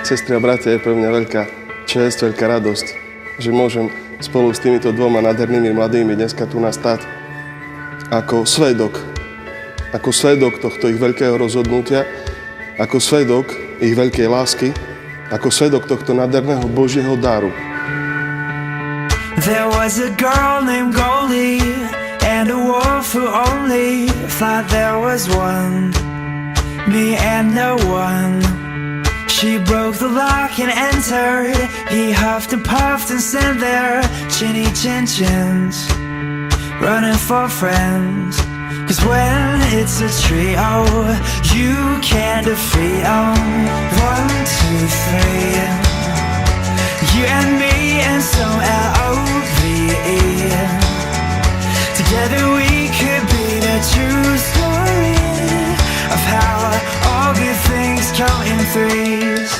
Sestry a bratia, je pre mňa veľká česť, veľká radosť, že môžem spolu s týmito dvoma nádhernými mladými dneska tu nastať ako svedok tohto ich veľkého rozhodnutia, ako svedok ich veľkej lásky, ako svedok tohto nádherného Božieho daru. There was a girl named Goldie and a wolf who only thought there was one, me and no one. She broke the lock and entered. He huffed and puffed and sent their chinny chin chins running for friends. Cause when it's a trio, you can't defeat 'em. 1, 2, 3. You and me and some L-O-V-E. Together we could be the true story of how all good things come in threes.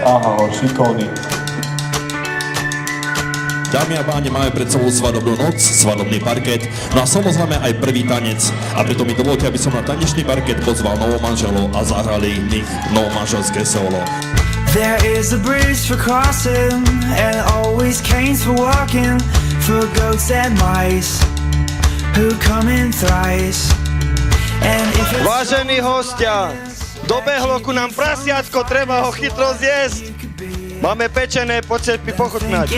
Aha, šikovný. Dámy a páni, máme pred sebou svadobnú noc, svadobný parket, no a samozrejme aj prvý tanec. A preto mi dovolte, aby som na tanečný parket pozval novomanželov a zahrali ich novomanželské solo. There is a bridge for crossing and always canes for walking, for goats and mice who come in thrice. And if it's Vážení hostia, dobehlo ku nám prasiatko, treba ho chytro zjesť. Máme pečené, poďte pochutnať.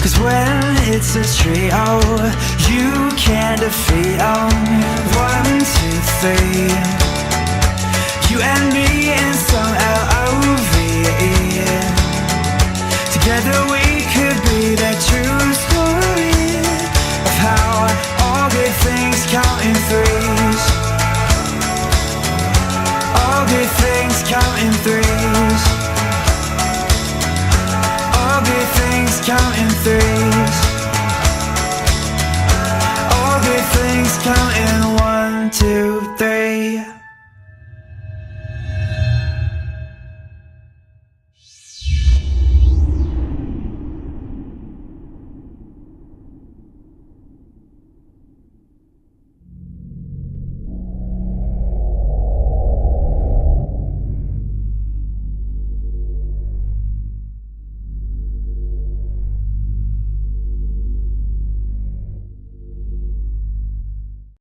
Cause when it's a trio, you can't defeat 'em. 1, 2, 3. You and me and some L-O-V-E. Together we could be the true story of how all good things count in threes. All good things count in threes.